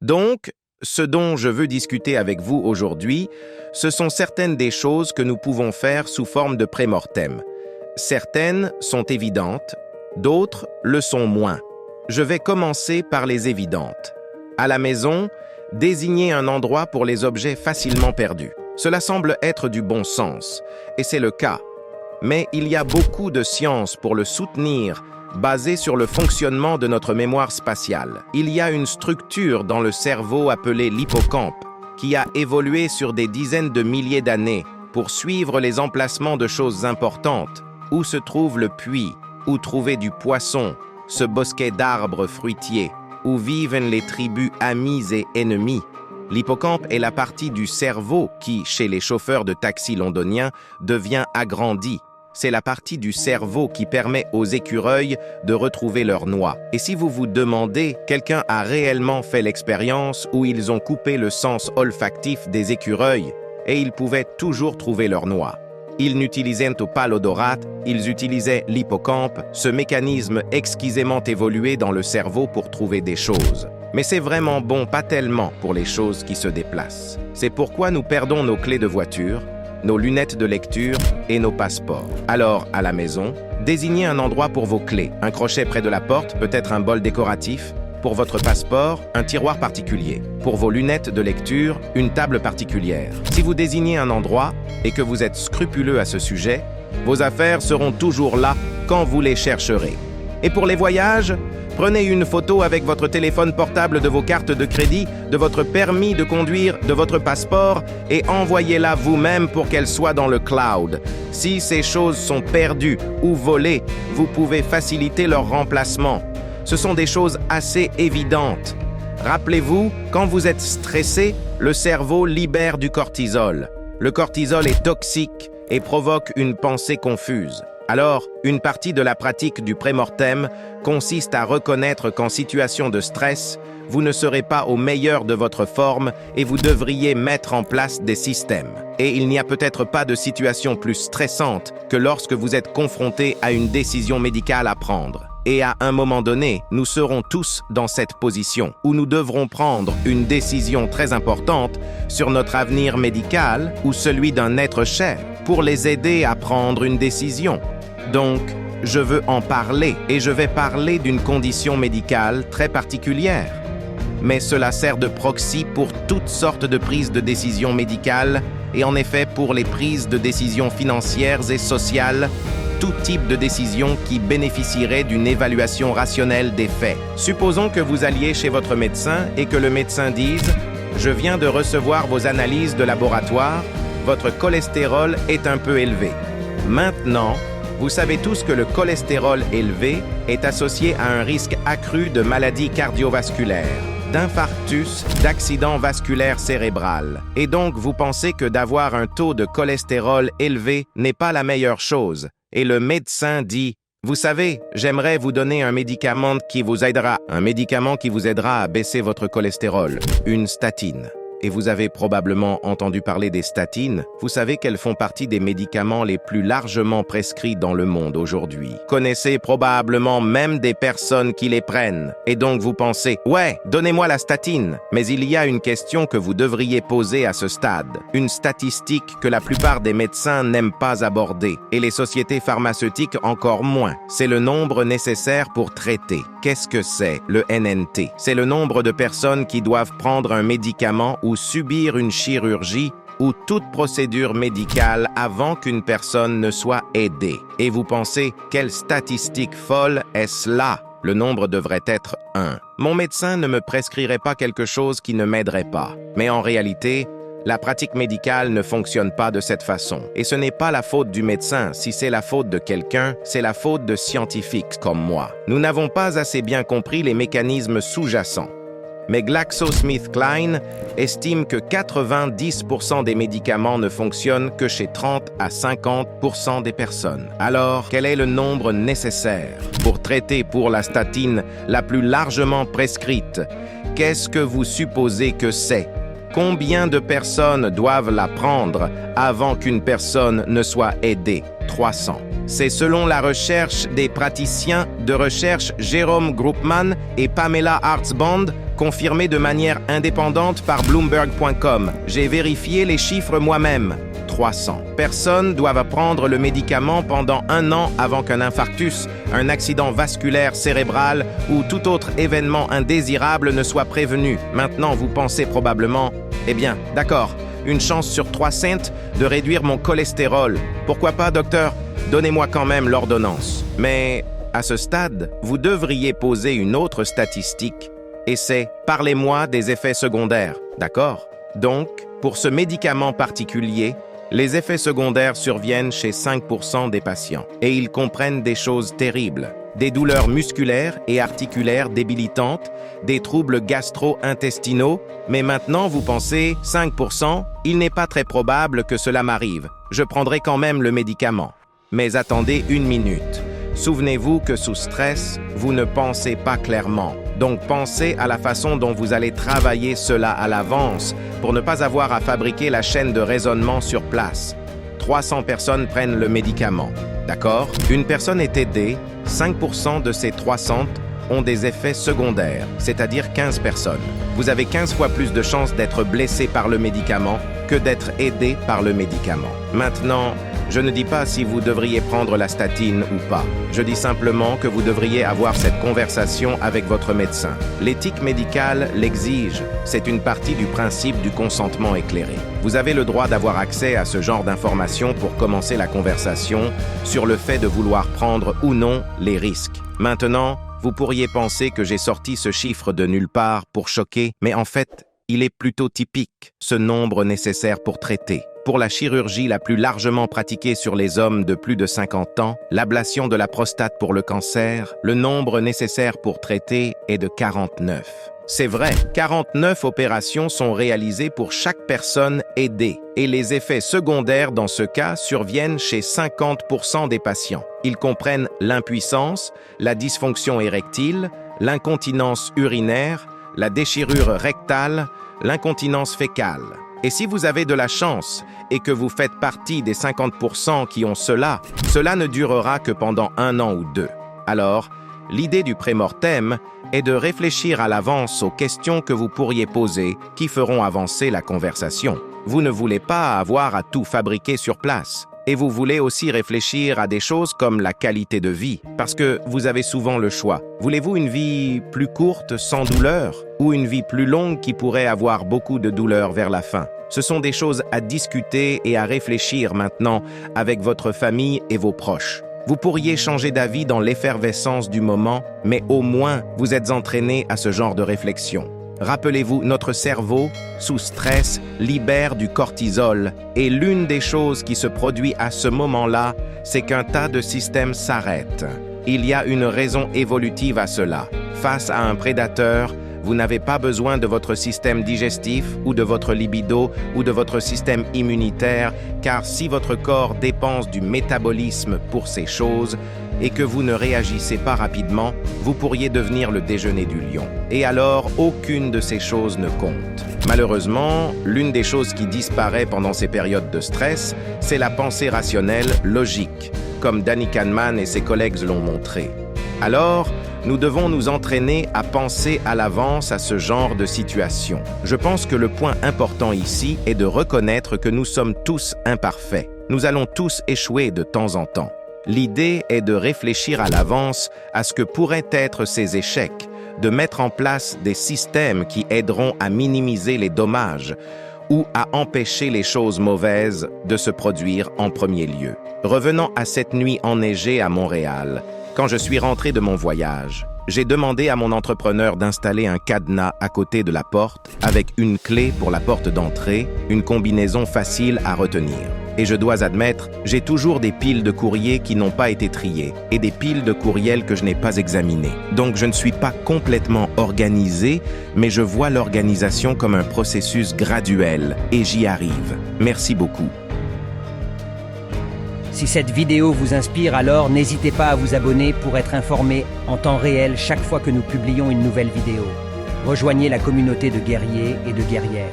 Donc, ce dont je veux discuter avec vous aujourd'hui, ce sont certaines des choses que nous pouvons faire sous forme de pré-mortem. Certaines sont évidentes, d'autres le sont moins. Je vais commencer par les évidentes. À la maison, désignez un endroit pour les objets facilement perdus. Cela semble être du bon sens, et c'est le cas. Mais il y a beaucoup de science pour le soutenir, basée sur le fonctionnement de notre mémoire spatiale. Il y a une structure dans le cerveau appelée l'hippocampe, qui a évolué sur des dizaines de milliers d'années pour suivre les emplacements de choses importantes, où se trouve le puits, où trouver du poisson, ce bosquet d'arbres fruitiers, où vivent les tribus amies et ennemies. L'hippocampe est la partie du cerveau qui, chez les chauffeurs de taxi londoniens, devient agrandie. C'est la partie du cerveau qui permet aux écureuils de retrouver leur noix. Et si vous vous demandez, quelqu'un a réellement fait l'expérience où ils ont coupé le sens olfactif des écureuils et ils pouvaient toujours trouver leur noix. Ils n'utilisaient pas l'odorat, ils utilisaient l'hippocampe, ce mécanisme exquisément évolué dans le cerveau pour trouver des choses. Mais c'est vraiment bon, pas tellement pour les choses qui se déplacent. C'est pourquoi nous perdons nos clés de voiture, nos lunettes de lecture et nos passeports. Alors, à la maison, désignez un endroit pour vos clés. Un crochet près de la porte, peut-être un bol décoratif. Pour votre passeport, un tiroir particulier. Pour vos lunettes de lecture, une table particulière. Si vous désignez un endroit et que vous êtes scrupuleux à ce sujet, vos affaires seront toujours là quand vous les chercherez. Et pour les voyages, prenez une photo avec votre téléphone portable de vos cartes de crédit, de votre permis de conduire, de votre passeport et envoyez-la vous-même pour qu'elle soit dans le cloud. Si ces choses sont perdues ou volées, vous pouvez faciliter leur remplacement. Ce sont des choses assez évidentes. Rappelez-vous, quand vous êtes stressé, le cerveau libère du cortisol. Le cortisol est toxique et provoque une pensée confuse. Alors, une partie de la pratique du pré-mortem consiste à reconnaître qu'en situation de stress, vous ne serez pas au meilleur de votre forme et vous devriez mettre en place des systèmes. Et il n'y a peut-être pas de situation plus stressante que lorsque vous êtes confronté à une décision médicale à prendre. Et à un moment donné, nous serons tous dans cette position où nous devrons prendre une décision très importante sur notre avenir médical ou celui d'un être cher pour les aider à prendre une décision. Donc, je veux en parler et je vais parler d'une condition médicale très particulière. Mais cela sert de proxy pour toutes sortes de prises de décisions médicales et en effet pour les prises de décisions financières et sociales, tout type de décision qui bénéficierait d'une évaluation rationnelle des faits. Supposons que vous alliez chez votre médecin et que le médecin dise « Je viens de recevoir vos analyses de laboratoire, votre cholestérol est un peu élevé. » Maintenant, vous savez tous que le cholestérol élevé est associé à un risque accru de maladies cardiovasculaires, d'infarctus, d'accident vasculaire cérébral. Et donc, vous pensez que d'avoir un taux de cholestérol élevé n'est pas la meilleure chose. Et le médecin dit « Vous savez, j'aimerais vous donner un médicament qui vous aidera. Un médicament qui vous aidera à baisser votre cholestérol. Une statine. » Et vous avez probablement entendu parler des statines. Vous savez qu'elles font partie des médicaments les plus largement prescrits dans le monde aujourd'hui. Connaissez probablement même des personnes qui les prennent. Et donc vous pensez, ouais, donnez-moi la statine. Mais il y a une question que vous devriez poser à ce stade. Une statistique que la plupart des médecins n'aiment pas aborder. Et les sociétés pharmaceutiques encore moins. C'est le nombre nécessaire pour traiter. Qu'est-ce que c'est, le NNT? C'est le nombre de personnes qui doivent prendre un médicament ou subir une chirurgie ou toute procédure médicale avant qu'une personne ne soit aidée. Et vous pensez, quelle statistique folle est-ce là? Le nombre devrait être 1. Mon médecin ne me prescrirait pas quelque chose qui ne m'aiderait pas. Mais en réalité, la pratique médicale ne fonctionne pas de cette façon. Et ce n'est pas la faute du médecin. Si c'est la faute de quelqu'un, c'est la faute de scientifiques comme moi. Nous n'avons pas assez bien compris les mécanismes sous-jacents. Mais GlaxoSmithKline estime que 90% des médicaments ne fonctionnent que chez 30 à 50% des personnes. Alors, quel est le nombre nécessaire pour traiter pour la statine la plus largement prescrite? Qu'est-ce que vous supposez que c'est? Combien de personnes doivent la prendre avant qu'une personne ne soit aidée? 300. C'est selon la recherche des praticiens de recherche Jérôme Groupman et Pamela Hartzband confirmé de manière indépendante par Bloomberg.com. J'ai vérifié les chiffres moi-même. 300 personnes doivent prendre le médicament pendant 1 an avant qu'un infarctus, un accident vasculaire cérébral ou tout autre événement indésirable ne soit prévenu. Maintenant, vous pensez probablement, eh bien, d'accord, une chance sur 300 de réduire mon cholestérol. Pourquoi pas, docteur? Donnez-moi quand même l'ordonnance. Mais à ce stade, vous devriez poser une autre statistique, et c'est « Parlez-moi des effets secondaires », d'accord? Donc, pour ce médicament particulier, les effets secondaires surviennent chez 5% des patients, et ils comprennent des choses terribles. Des douleurs musculaires et articulaires débilitantes, des troubles gastro-intestinaux, mais maintenant vous pensez 5%, il n'est pas très probable que cela m'arrive. Je prendrai quand même le médicament. Mais attendez 1 minute. Souvenez-vous que sous stress, vous ne pensez pas clairement. Donc pensez à la façon dont vous allez travailler cela à l'avance pour ne pas avoir à fabriquer la chaîne de raisonnement sur place. 300 personnes prennent le médicament. D'accord? Une personne est aidée, 5% de ces 300 ont des effets secondaires, c'est-à-dire 15 personnes. Vous avez 15 fois plus de chances d'être blessé par le médicament que d'être aidé par le médicament. Maintenant, je ne dis pas si vous devriez prendre la statine ou pas. Je dis simplement que vous devriez avoir cette conversation avec votre médecin. L'éthique médicale l'exige. C'est une partie du principe du consentement éclairé. Vous avez le droit d'avoir accès à ce genre d'informations pour commencer la conversation sur le fait de vouloir prendre ou non les risques. Maintenant, vous pourriez penser que j'ai sorti ce chiffre de nulle part pour choquer, mais en fait, il est plutôt typique, ce nombre nécessaire pour traiter. Pour la chirurgie la plus largement pratiquée sur les hommes de plus de 50 ans, l'ablation de la prostate pour le cancer, le nombre nécessaire pour traiter est de 49. C'est vrai, 49 opérations sont réalisées pour chaque personne aidée, et les effets secondaires dans ce cas surviennent chez 50% des patients. Ils comprennent l'impuissance, la dysfonction érectile, l'incontinence urinaire, la déchirure rectale, l'incontinence fécale. Et si vous avez de la chance et que vous faites partie des 50% qui ont cela ne durera que pendant 1 an ou 2. Alors, l'idée du prémortem est de réfléchir à l'avance aux questions que vous pourriez poser qui feront avancer la conversation. Vous ne voulez pas avoir à tout fabriquer sur place. Et vous voulez aussi réfléchir à des choses comme la qualité de vie, parce que vous avez souvent le choix. Voulez-vous une vie plus courte, sans douleur, ou une vie plus longue qui pourrait avoir beaucoup de douleur vers la fin? Ce sont des choses à discuter et à réfléchir maintenant avec votre famille et vos proches. Vous pourriez changer d'avis dans l'effervescence du moment, mais au moins vous êtes entraîné à ce genre de réflexion. Rappelez-vous, notre cerveau, sous stress, libère du cortisol, et l'une des choses qui se produit à ce moment-là, c'est qu'un tas de systèmes s'arrêtent. Il y a une raison évolutive à cela. Face à un prédateur, vous n'avez pas besoin de votre système digestif ou de votre libido ou de votre système immunitaire, car si votre corps dépense du métabolisme pour ces choses et que vous ne réagissez pas rapidement, vous pourriez devenir le déjeuner du lion. Et alors, aucune de ces choses ne compte. Malheureusement, l'une des choses qui disparaît pendant ces périodes de stress, c'est la pensée rationnelle logique, comme Danny Kahneman et ses collègues l'ont montré. Alors, nous devons nous entraîner à penser à l'avance à ce genre de situation. Je pense que le point important ici est de reconnaître que nous sommes tous imparfaits. Nous allons tous échouer de temps en temps. L'idée est de réfléchir à l'avance à ce que pourraient être ces échecs, de mettre en place des systèmes qui aideront à minimiser les dommages ou à empêcher les choses mauvaises de se produire en premier lieu. Revenons à cette nuit enneigée à Montréal. Quand je suis rentré de mon voyage, j'ai demandé à mon entrepreneur d'installer un cadenas à côté de la porte avec une clé pour la porte d'entrée, une combinaison facile à retenir. Et je dois admettre, j'ai toujours des piles de courriers qui n'ont pas été triées et des piles de courriels que je n'ai pas examinées. Donc je ne suis pas complètement organisé, mais je vois l'organisation comme un processus graduel et j'y arrive. Merci beaucoup. Si cette vidéo vous inspire, alors n'hésitez pas à vous abonner pour être informé en temps réel chaque fois que nous publions une nouvelle vidéo. Rejoignez la communauté de guerriers et de guerrières.